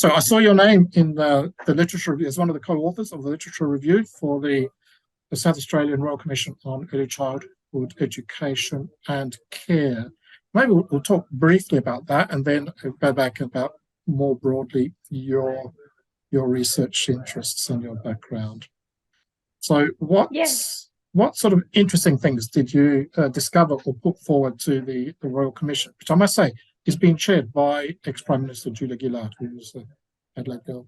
So I saw your name in the literature review as one of the co-authors of the literature review for the South Australian Royal Commission on Early Childhood Education and Care. Maybe we'll talk briefly about that and then go back about more broadly your research interests and your background. So what sort of interesting things did you discover or put forward to the Royal Commission, which I must say is being chaired by ex-Prime Minister Julia Gillard, who was the Adelaide girl?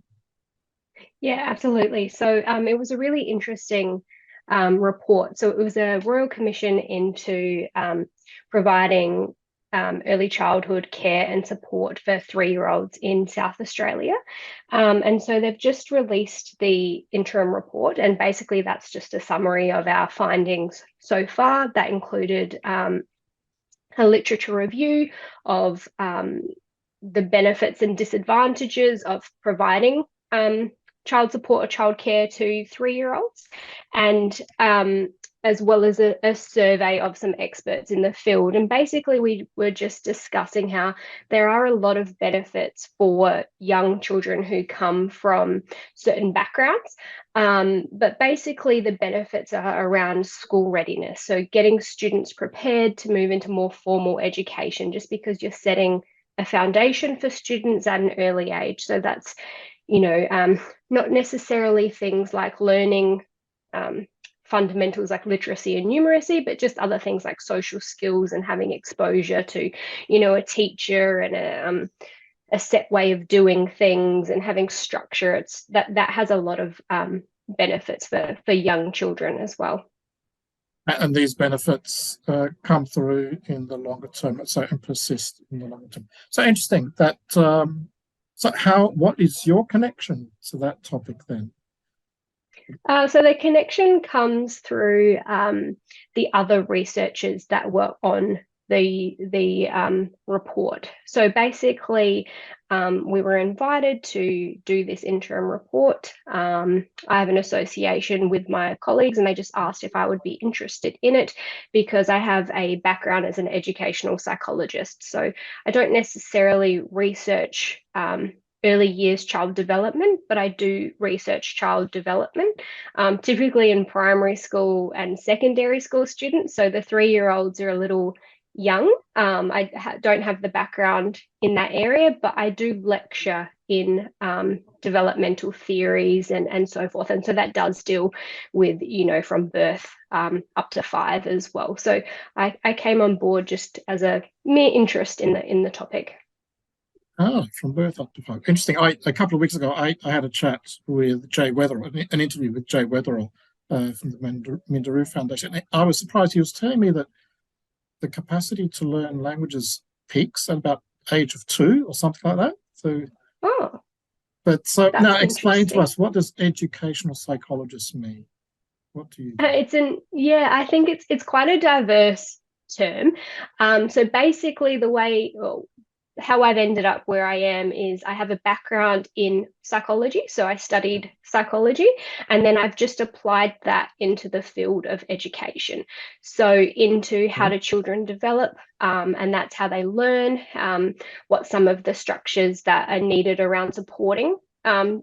Yeah, absolutely. So it was a really interesting report. So it was a Royal Commission into providing early childhood care and support for 3-year-olds in South Australia. And so they've just released the interim report, and basically that's just a summary of our findings so far. That included a literature review of the benefits and disadvantages of providing child support or childcare to 3-year-olds, and as well as a survey of some experts in the field. And basically we were just discussing how there are a lot of benefits for young children who come from certain backgrounds, but basically the benefits are around school readiness. So getting students prepared to move into more formal education, just because you're setting a foundation for students at an early age. So that's, not necessarily things like learning fundamentals like literacy and numeracy, but just other things like social skills and having exposure to, a teacher and a set way of doing things and having structure. It's that has a lot of benefits for young children as well. And these benefits come through in the longer term, and persist in the longer term. So interesting that. What is your connection to that topic then? So the connection comes through the other researchers that were on the report. So basically, we were invited to do this interim report. I have an association with my colleagues, and they just asked if I would be interested in it because I have a background as an educational psychologist. So I don't necessarily research early years child development, but I do research child development, typically in primary school and secondary school students. So the 3-year-olds are a little young. I don't have the background in that area, but I do lecture in developmental theories and so forth. And so that does deal with, from birth up to 5 as well. So I came on board just as a mere interest in the topic. From birth up to 5. Interesting. A couple of weeks ago, I had a chat with Jay Weatherall, an interview with Jay Weatherall from the Minderoo Foundation. I was surprised. He was telling me that the capacity to learn languages peaks at about age of 2 or something like that. So, now explain to us, what does educational psychologist mean? What do you? I think it's quite a diverse term. So basically, how I've ended up where I am is I have a background in psychology. So I studied psychology, and then I've just applied that into the field of education. So into how do children develop, and that's how they learn, what some of the structures that are needed around supporting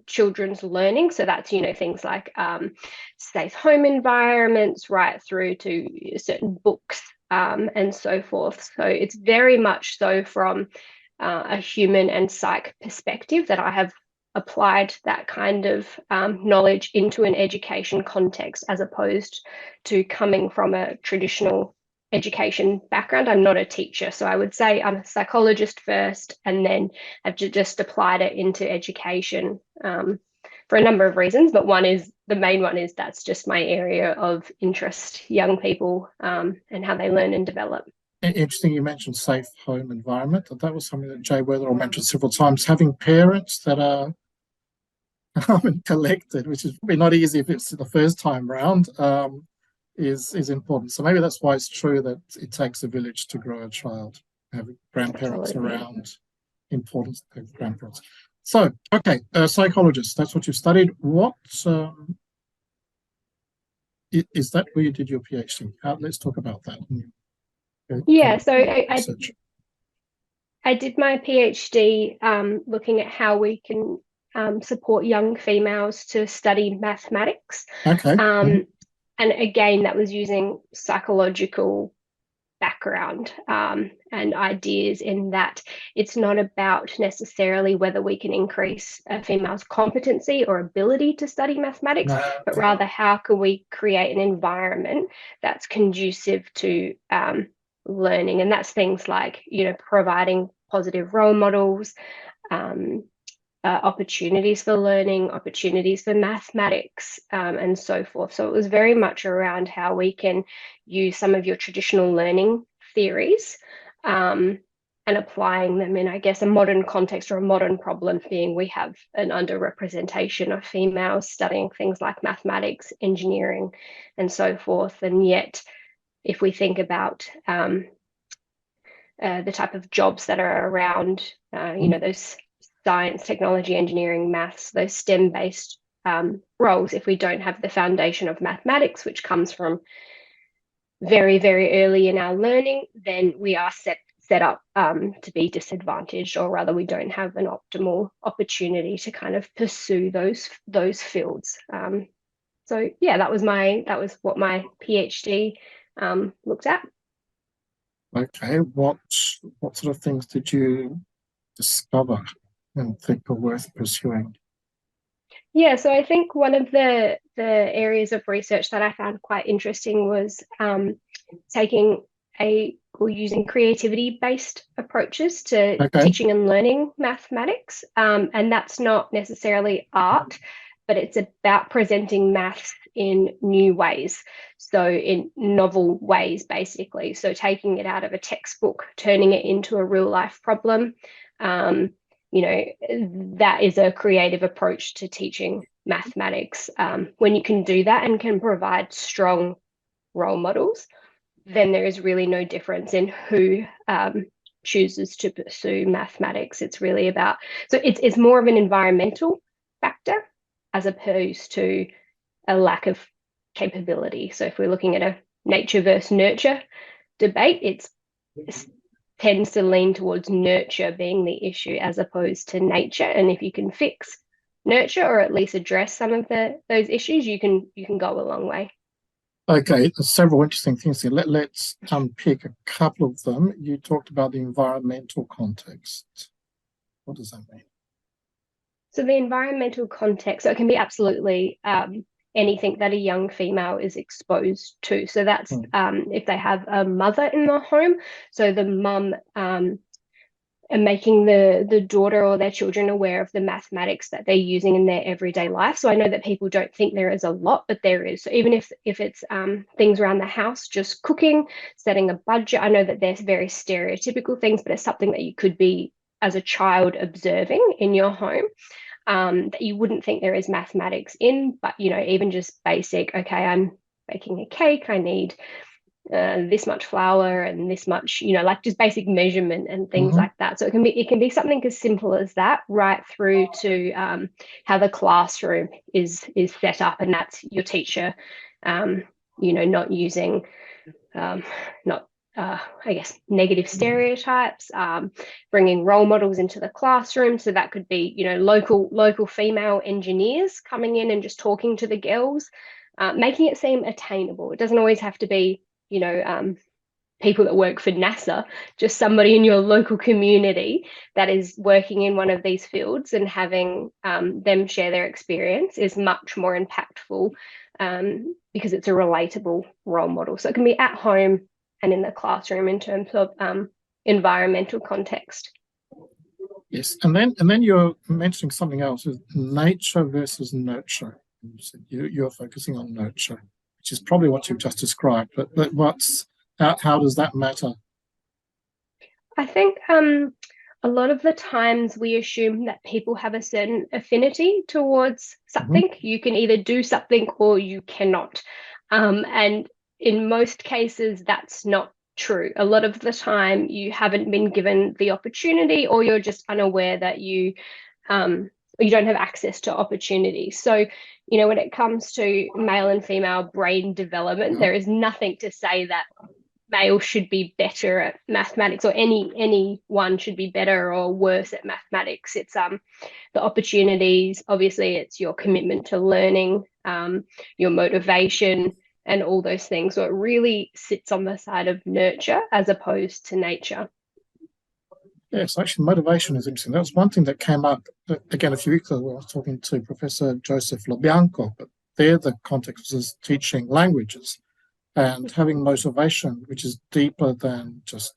children's learning. So that's, things like safe home environments, right through to certain books and so forth. So it's very much so from a human and psych perspective that I have applied that kind of knowledge into an education context, as opposed to coming from a traditional education background. I'm not a teacher, so I would say I'm a psychologist first, and then I've just applied it into education for a number of reasons. But the main one is that's just my area of interest, young people and how they learn and develop. Interesting, you mentioned safe home environment. That was something that Jay Weatherall mentioned several times. Having parents that are collected, which is probably not easy if it's the first time round, is important. So maybe that's why it's true that it takes a village to grow a child. Having grandparents around, importance of grandparents. So, okay, psychologist, that's what you've studied. What is that where you did your PhD? Let's talk about that. Yeah, so I did my PhD looking at how we can support young females to study mathematics. Okay. And again, that was using psychological background and ideas in that it's not about necessarily whether we can increase a female's competency or ability to study mathematics, No. but rather how can we create an environment that's conducive to learning. And that's things like, providing positive role models, opportunities for learning, opportunities for mathematics, and so forth. So it was very much around how we can use some of your traditional learning theories and applying them in, I guess, a modern context or a modern problem, being we have an underrepresentation of females studying things like mathematics, engineering, and so forth. And yet, if we think about the type of jobs that are around, those science, technology, engineering, maths, those STEM-based roles, if we don't have the foundation of mathematics, which comes from very, very early in our learning, then we are set up to be disadvantaged, or rather we don't have an optimal opportunity to kind of pursue those fields. So yeah, that was what my PhD looked at. Okay. What sort of things did you discover and think are worth pursuing? Yeah, so I think one of the areas of research that I found quite interesting was using creativity-based approaches to teaching and learning mathematics. And that's not necessarily art, but it's about presenting maths in new ways. So in novel ways, basically. So taking it out of a textbook, turning it into a real life problem. That is a creative approach to teaching mathematics. When you can do that and can provide strong role models, then there is really no difference in who chooses to pursue mathematics. It's really about, so it's more of an environmental factor as opposed to a lack of capability. So if we're looking at a nature versus nurture debate, it tends to lean towards nurture being the issue as opposed to nature. And if you can fix nurture, or at least address some of those issues, you can go a long way. Okay, there's several interesting things here. Let's unpick a couple of them. You talked about the environmental context. What does that mean? So the environmental context, so it can be absolutely anything that a young female is exposed to. So that's if they have a mother in the home, so the mum and making the daughter or their children aware of the mathematics that they're using in their everyday life. So I know that people don't think there is a lot, but there is. So even if it's things around the house, just cooking, setting a budget, I know that there's very stereotypical things, but it's something that you could be, as a child, observing in your home. That you wouldn't think there is mathematics in, but even just basic, okay, I'm baking a cake, I need this much flour and this much, like just basic measurement and things like that. So it can be something as simple as that, right through to how the classroom is set up, and that's your teacher, not using I guess negative stereotypes, bringing role models into the classroom. So that could be, local female engineers coming in and just talking to the girls, making it seem attainable. It doesn't always have to be, people that work for NASA, just somebody in your local community that is working in one of these fields, and having them share their experience is much more impactful because it's a relatable role model. So it can be at home and in the classroom in terms of environmental context. Yes, and then you're mentioning something else, is nature versus nurture. You're focusing on nurture, which is probably what you've just described. But how does that matter? I think a lot of the times we assume that people have a certain affinity towards something. You can either do something or you cannot. And in most cases, that's not true. A lot of the time, you haven't been given the opportunity, or you're just unaware that you don't have access to opportunity. So, when it comes to male and female brain development, there is nothing to say that male should be better at mathematics, or anyone should be better or worse at mathematics. It's the opportunities. Obviously, it's your commitment to learning, your motivation, and all those things. So it really sits on the side of nurture as opposed to nature. Yes, actually, motivation is interesting. That was one thing that came up again a few weeks ago when I was talking to Professor Joseph LoBianco. But there, the context was teaching languages and having motivation, which is deeper than just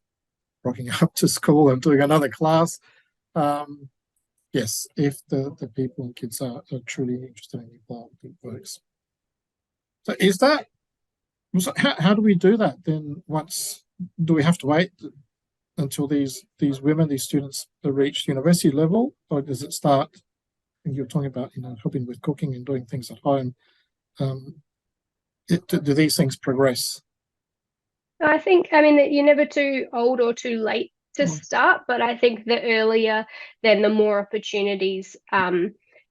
rocking up to school and doing another class. Yes, if the people and kids are truly interested in involved, it works. So is that, so how do we do that then? Do we have to wait until these women, these students reach university level, or does it start? I think you're talking about, helping with cooking and doing things at home. Do these things progress? I think, that you're never too old or too late to start, but I think the earlier, then the more opportunities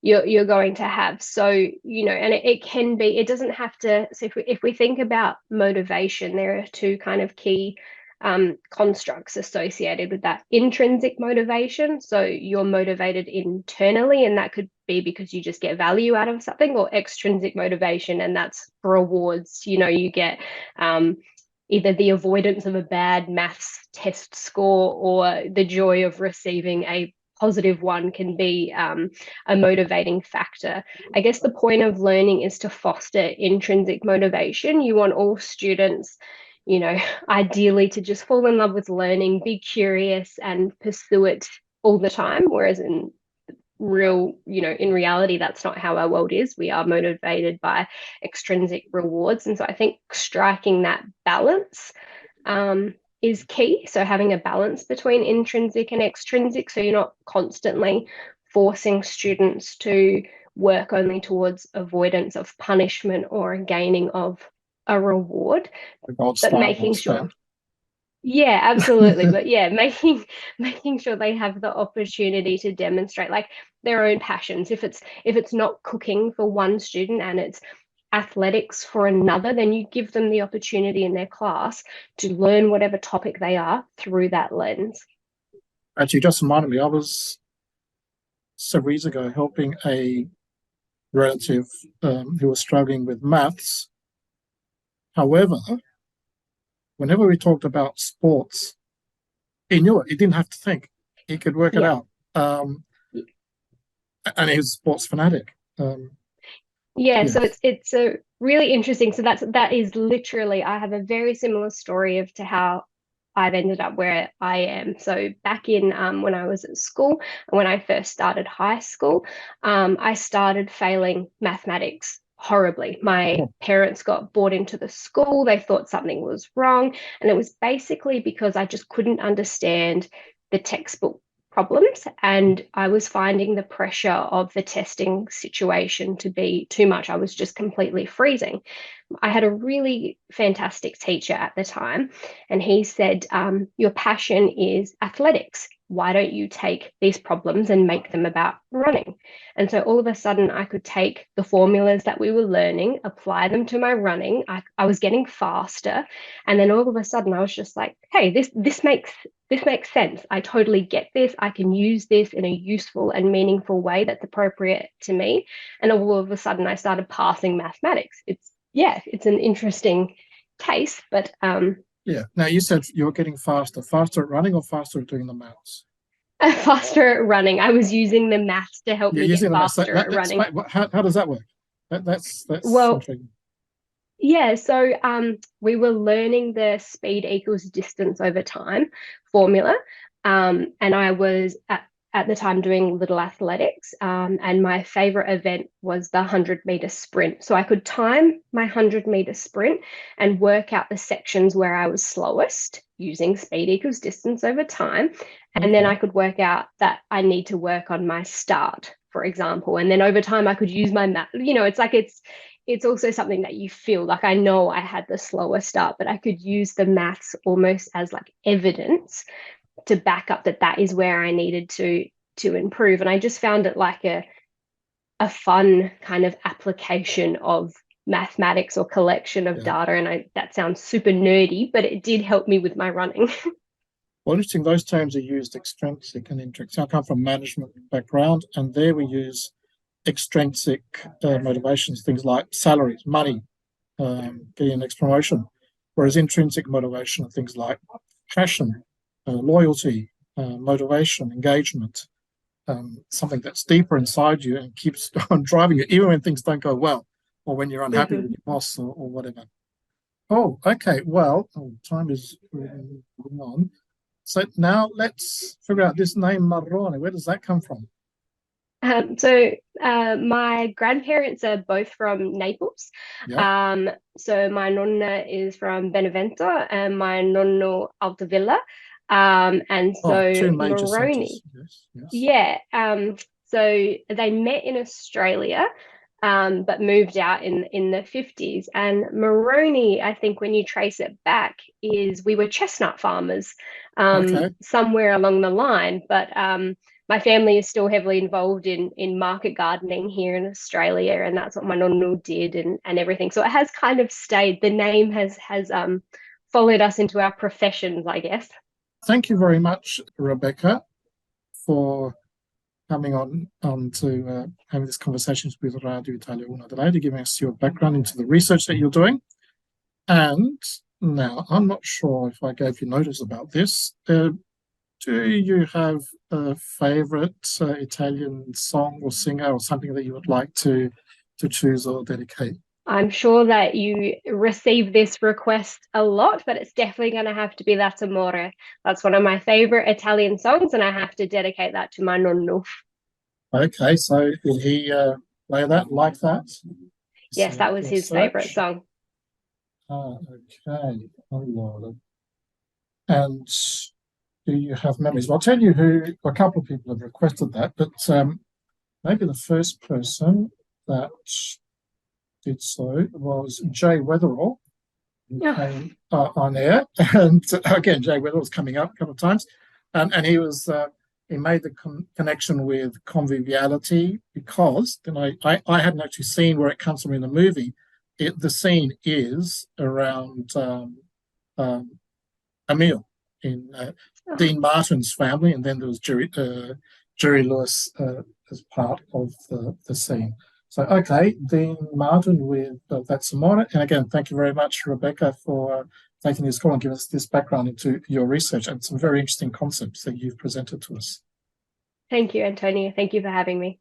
you're going to have. So, and it can be, it doesn't have to, so if we think about motivation, there are two kind of key constructs associated with that. Intrinsic motivation, so you're motivated internally, and that could be because you just get value out of something, or extrinsic motivation, and that's rewards. You get either the avoidance of a bad maths test score, or the joy of receiving a positive one can be a motivating factor. I guess the point of learning is to foster intrinsic motivation. You want all students, ideally to just fall in love with learning, be curious, and pursue it all the time. Whereas in reality, that's not how our world is. We are motivated by extrinsic rewards. And so I think striking that balance is key. So having a balance between intrinsic and extrinsic, so you're not constantly forcing students to work only towards avoidance of punishment or gaining of a reward, but making sure. Yeah, absolutely. But yeah, making sure they have the opportunity to demonstrate like their own passions. If it's not cooking for one student and it's athletics for another, then you give them the opportunity in their class to learn whatever topic they are through that lens. Actually, just reminded me, I was several years ago helping a relative who was struggling with maths. However, whenever we talked about sports, he knew it. He didn't have to think. He could work it out. And he was a sports fanatic. So it's a really interesting. So that is literally, I have a very similar story to how I've ended up where I am. So back in when I was at school, when I first started high school, I started failing mathematics horribly. My parents got brought into the school. They thought something was wrong. And it was basically because I just couldn't understand the textbook problems. And I was finding the pressure of the testing situation to be too much. I was just completely freezing. I had a really fantastic teacher at the time, and he said, your passion is athletics. Why don't you take these problems and make them about running? And so all of a sudden I could take the formulas that we were learning, apply them to my running. I was getting faster. And then all of a sudden I was just like, hey, this makes sense. I totally get this. I can use this in a useful and meaningful way that's appropriate to me. And all of a sudden I started passing mathematics. It's an interesting case, but Now you said you were getting faster at running or faster at doing the maths? Faster at running. I was using the maths to help me get faster at running. How does that work? That's well, something. Yeah, so we were learning the speed equals distance over time formula, and I was at the time doing little athletics, and my favorite event was the 100-meter sprint. So I could time my 100-meter sprint and work out the sections where I was slowest using speed equals distance over time. And then I could work out that I need to work on my start, for example. And then over time I could use my math. It's like it's also something that you feel like, I know I had the slower start, but I could use the maths almost as like evidence to back up that is where I needed to improve. And I just found it like a fun kind of application of mathematics or collection of Yeah. data. And that sounds super nerdy, but it did help me with my running. Well, interesting, those terms are used, extrinsic and intrinsic. I come from management background, and there we use extrinsic motivations, things like salaries, money, getting an next promotion, whereas intrinsic motivation are things like passion, loyalty, motivation, engagement, something that's deeper inside you and keeps on driving you, even when things don't go well, or when you're unhappy with your boss or whatever. Oh, okay. Well, time is moving on. So now let's figure out this name Marrone. Where does that come from? My grandparents are both from Naples. Yeah. So my nonna is from Benevento and my nonno Altavilla. And so Two major Marrone, centres. Yes, yes. yeah. So they met in Australia, but moved out in the 50s. And Marrone, I think when you trace it back, is we were chestnut farmers Okay. somewhere along the line. But my family is still heavily involved in market gardening here in Australia, and that's what my nonno did and everything. So it has kind of stayed. The name has followed us into our professions, I guess. Thank you very much, Rebecca, for coming on to having this conversation with Radio Italia Una Adelaide, giving us your background into the research that you're doing. And now, I'm not sure if I gave you notice about this. Do you have a favorite Italian song or singer or something that you would like to choose or dedicate? I'm sure that you receive this request a lot, but it's definitely going to have to be that Amore. That's one of my favorite Italian songs, and I have to dedicate that to my nonno. Okay, so did he play that like that? Yes, that was his favorite song. Okay. Allora. And do you have memories? Well, I'll tell you who, a couple of people have requested that, but maybe the first person that did so was Jay Weatherall, who came on air. And again, Jay Weatherall's coming up a couple of times. And he was he made the connection with conviviality because then I hadn't actually seen where it comes from in the movie. The scene is around a meal in Dean Martin's family, and then there was Jerry Lewis as part of the scene. So, okay, Dean Martin with That's Amore. And again, thank you very much, Rebecca, for taking this call and giving us this background into your research and some very interesting concepts that you've presented to us. Thank you, Antonia. Thank you for having me.